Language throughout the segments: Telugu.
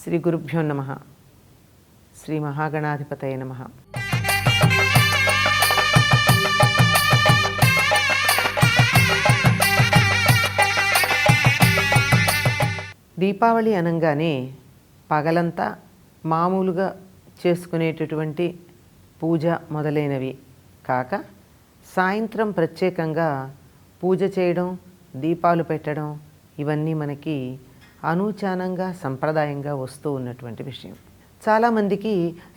శ్రీ గురుభ్యో నమః. శ్రీ మహాగణాధిపతయే నమః. దీపావళి అనగానే పగలంతా మామూలుగా చేసుకునేటటువంటి పూజ మొదలైనవి కాక సాయంత్రం ప్రత్యేకంగా పూజ చేయడం, దీపాలు పెట్టడం ఇవన్నీ మనకి అనూచానంగా సంప్రదాయంగా వస్తూ ఉన్నటువంటి విషయం. చాలామందికి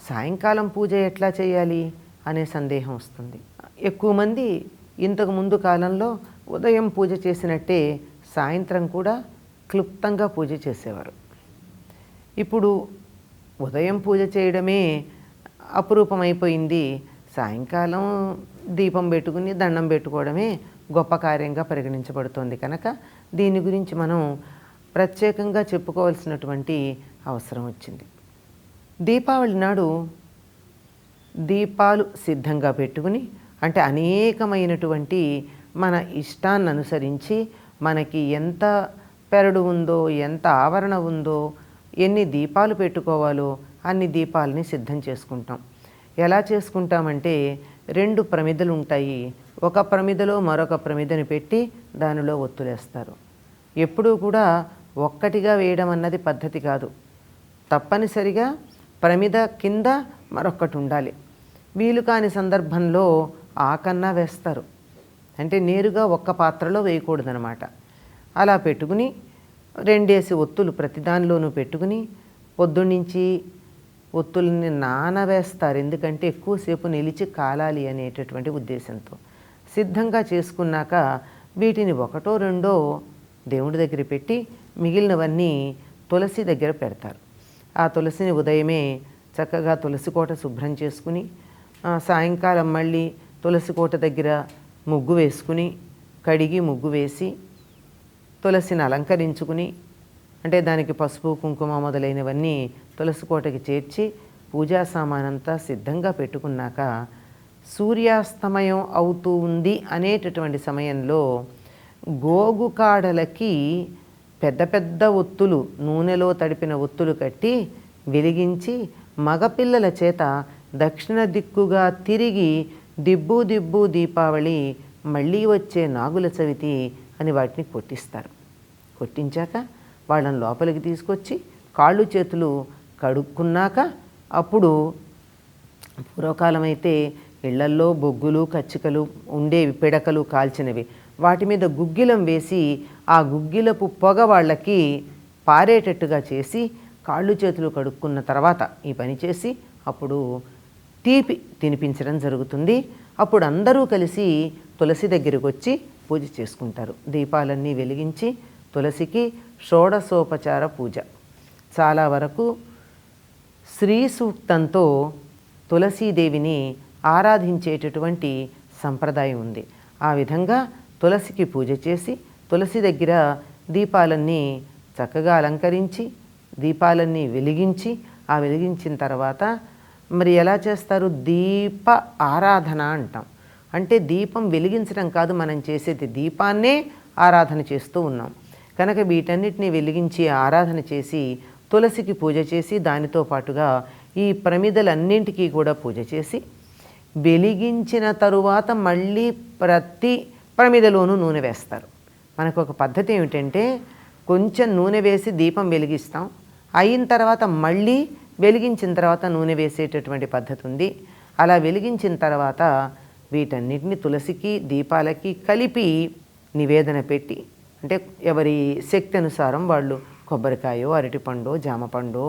సాయంకాలం పూజ ఎట్లా చేయాలి అనే సందేహం వస్తుంది. ఎక్కువ మంది ఇంతకు ముందు కాలంలో ఉదయం పూజ చేసినట్టే సాయంత్రం కూడా క్లుప్తంగా పూజ చేసేవారు. ఇప్పుడు ఉదయం పూజ చేయడమే అపురూపమైపోయింది. సాయంకాలం దీపం పెట్టుకుని దండం పెట్టుకోవడమే గొప్ప కార్యంగా పరిగణించబడుతోంది కనుక దీని గురించి మనం ప్రత్యేకంగా చెప్పుకోవాల్సినటువంటి అవసరం వచ్చింది. దీపావళి నాడు దీపాలు సిద్ధంగా పెట్టుకుని, అంటే అనేకమైనటువంటి మన ఇష్టాన్ని అనుసరించి మనకి ఎంత పెరడు ఉందో, ఎంత ఆవరణ ఉందో, ఎన్ని దీపాలు పెట్టుకోవాలో అన్ని దీపాలని సిద్ధం చేసుకుంటాం. ఎలా చేసుకుంటామంటే 2 ప్రమిదలు ఉంటాయి. ఒక ప్రమిదలో మరొక ప్రమిదని పెట్టి దానిలో ఒత్తులేస్తారు. ఎప్పుడూ కూడా ఒక్కటిగా వేయడం అన్నది పద్ధతి కాదు. తప్పనిసరిగా ప్రమిద కింద మరొకటి ఉండాలి. వీలు కాని సందర్భంలో ఆకన్నా వేస్తారు. అంటే నేరుగా ఒక్క పాత్రలో వేయకూడదనమాట. అలా పెట్టుకుని 2 ఒత్తులు ప్రతిదానిలోనూ పెట్టుకుని పొద్దున్నుంచి ఒత్తుల్ని నానవేస్తారు. ఎందుకంటే ఎక్కువసేపు నిలిచి కాలాలి అనేటటువంటి ఉద్దేశంతో సిద్ధంగా చేసుకున్నాక వీటిని 1, 2 దేవుడి దగ్గర పెట్టి మిగిలినవన్నీ తులసి దగ్గర పెడతారు. ఆ తులసిని ఉదయమే చక్కగా తులసి కోట శుభ్రం చేసుకుని సాయంకాలం మళ్ళీ తులసి కోట దగ్గర ముగ్గు వేసుకుని కడిగి ముగ్గు వేసి తులసిని అలంకరించుకుని, అంటే దానికి పసుపు కుంకుమ మొదలైనవన్నీ తులసి కోటకి చేర్చి పూజా సామానంతా సిద్ధంగా పెట్టుకున్నాక సూర్యాస్తమయం అవుతూ ఉంది అనేటటువంటి సమయంలో గోగు కాడలకి పెద్ద పెద్ద ఒత్తులు, నూనెలో తడిపిన ఒత్తులు కట్టి వెలిగించి మగపిల్లల చేత దక్షిణ దిక్కుగా తిరిగి దిబ్బు దిబ్బు దీపావళి, మళ్ళీ వచ్చే నాగుల చవితి అని వాటిని కొట్టిస్తారు. కొట్టించాక వాళ్ళని లోపలికి తీసుకొచ్చి కాళ్ళు చేతులు కడుక్కున్నాక అప్పుడు పూర్వకాలం అయితే ఇళ్లల్లో బొగ్గులు కచ్చికలు ఉండేవి, పిడకలు కాల్చినవి. వాటి మీద గుగ్గిలం వేసి ఆ గుగ్గిలపు పొగ వాళ్ళకి పారేటట్టుగా చేసి కాళ్ళు చేతులు కడుక్కున్న తర్వాత ఈ పని చేసి అప్పుడు తీపి తినిపించడం జరుగుతుంది. అప్పుడు అందరూ కలిసి తులసి దగ్గరికి వచ్చి పూజ చేసుకుంటారు. దీపాలన్నీ వెలిగించి తులసికి షోడశోపచార పూజ. చాలా వరకు శ్రీ సూక్తంతో తులసీదేవిని ఆరాధించేటటువంటి సంప్రదాయం ఉంది. ఆ విధంగా తులసికి పూజ చేసి తులసి దగ్గర దీపాలన్నీ చక్కగా అలంకరించి దీపాలన్నీ వెలిగించి ఆ వెలిగించిన తర్వాత మరి ఎలా చేస్తారు? దీప ఆరాధన అంటాం. అంటే దీపం వెలిగించడం కాదు మనం చేసేది, దీపాన్నే ఆరాధన చేస్తూ ఉన్నాం కనుక వీటన్నిటిని వెలిగించి ఆరాధన చేసి తులసికి పూజ చేసి దానితో పాటుగా ఈ ప్రమిదలన్నింటికీ కూడా పూజ చేసి వెలిగించిన తరువాత మళ్ళీ ప్రతి ప్రమిదలోనూ నూనె వేస్తారు. మనకు ఒక పద్ధతి ఏమిటంటే కొంచెం నూనె వేసి దీపం వెలిగిస్తాం, అయిన తర్వాత మళ్ళీ వెలిగించిన తర్వాత నూనె వేసేటటువంటి పద్ధతి ఉంది. అలా వెలిగించిన తర్వాత వీటన్నిటిని తులసికి దీపాలకి కలిపి నివేదన పెట్టి, అంటే ఎవరి శక్తి అనుసారం వాళ్ళు కొబ్బరికాయో అరటిపండో జామపండో,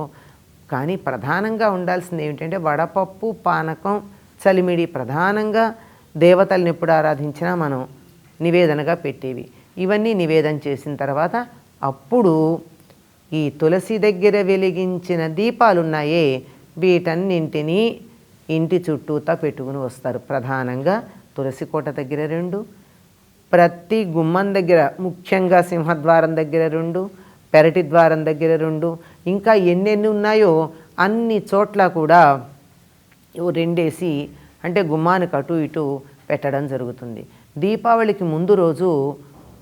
కానీ ప్రధానంగా ఉండాల్సింది ఏమిటంటే వడపప్పు పానకం చలిమిడి ప్రధానంగా దేవతల్ని ఎప్పుడు ఆరాధించినా మనం నివేదనగా పెట్టేవి. ఇవన్నీ నివేదన చేసిన తర్వాత అప్పుడు ఈ తులసి దగ్గర వెలిగించిన దీపాలున్నాయే వీటన్నింటినీ ఇంటి చుట్టూతా పెట్టుకుని వస్తారు. ప్రధానంగా తులసి కోట దగ్గర 2, ప్రతి గుమ్మం దగ్గర, ముఖ్యంగా సింహద్వారం దగ్గర 2, పెరటి ద్వారం దగ్గర 2, ఇంకా ఎన్నెన్ని ఉన్నాయో అన్ని చోట్ల కూడా 2 అంటే గుమ్మానికి అటు ఇటు పెట్టడం జరుగుతుంది. దీపావళికి ముందు రోజు,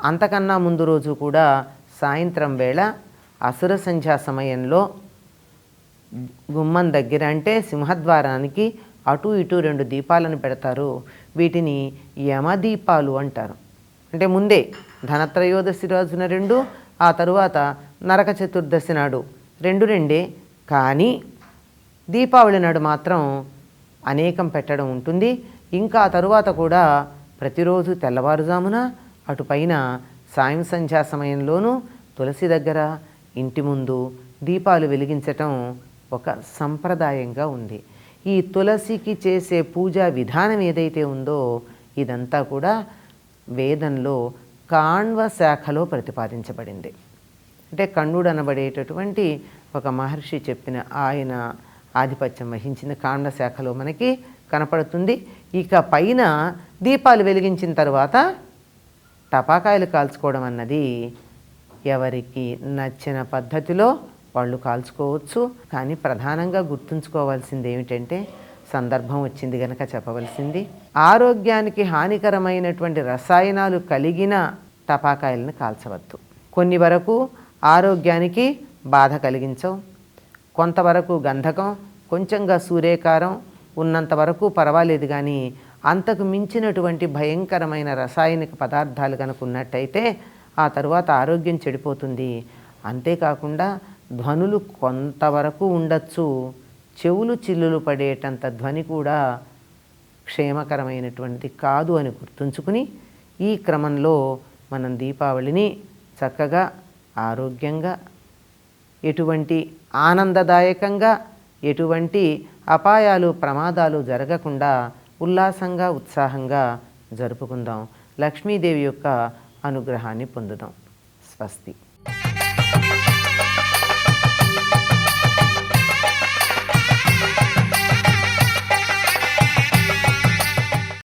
అంతకన్నా ముందు రోజు కూడా సాయంత్రం వేళ అసుర సంధ్యా సమయంలో గుమ్మం దగ్గర అంటే సింహద్వారానికి అటు ఇటు 2 దీపాలను పెడతారు. వీటిని యమదీపాలు అంటారు. అంటే ముందే ధనత్రయోదశి రోజున 2, ఆ తరువాత నరక చతుర్దశి నాడు 2 2, కానీ దీపావళి నాడు మాత్రం అనేకం పెట్టడం ఉంటుంది. ఇంకా ఆ తరువాత కూడా ప్రతిరోజు తెల్లవారుజామున అటుపైన సాయం సంధ్యా సమయంలోనూ తులసి దగ్గర ఇంటి ముందు దీపాలు వెలిగించటం ఒక సంప్రదాయంగా ఉంది. ఈ తులసికి చేసే పూజా విధానం ఏదైతే ఉందో ఇదంతా కూడా వేదంలో కాణ్వ శాఖలో ప్రతిపాదించబడింది. అంటే కణ్వుడు అనబడేటటువంటి ఒక మహర్షి చెప్పిన ఆయన ఆధిపత్యం వహించిన కాండ శాఖలో మనకి కనపడుతుంది. ఇక పైన దీపాలు వెలిగించిన తర్వాత టపాకాయలు కాల్చుకోవడం అన్నది ఎవరికి నచ్చిన పద్ధతిలో వాళ్ళు కాల్చుకోవచ్చు. కానీ ప్రధానంగా గుర్తుంచుకోవాల్సింది ఏమిటంటే, సందర్భం వచ్చింది కనుక చెప్పవలసింది, ఆరోగ్యానికి హానికరమైనటువంటి రసాయనాలు కలిగిన టపాకాయలను కాల్చవద్దు. కొన్ని వరకు ఆరోగ్యానికి బాధ కలిగించవు, కొంతవరకు గంధకం, కొంచెంగా సూర్యకారం ఉన్నంత వరకు పర్వాలేదు. కానీ అంతకు మించినటువంటి భయంకరమైన రసాయనిక పదార్థాలు కనుక ఉన్నట్టయితే ఆ తరువాత ఆరోగ్యం చెడిపోతుంది. అంతేకాకుండా ధ్వనులు కొంతవరకు ఉండొచ్చు, చెవులు చిల్లులు పడేటంత ధ్వని కూడా క్షేమకరమైనటువంటిది కాదు అని గుర్తుంచుకుని ఈ క్రమంలో మనం దీపావళిని చక్కగా ఆరోగ్యంగా, ఎటువంటి ఆనందదాయకంగా, ఎటువంటి అపాయాలు ప్రమాదాలు జరగకుండా ఉల్లాసంగా ఉత్సాహంగా జరుపుకుందాం. లక్ష్మీదేవి యొక్క అనుగ్రహాన్ని పొందుదాం. స్వస్తి.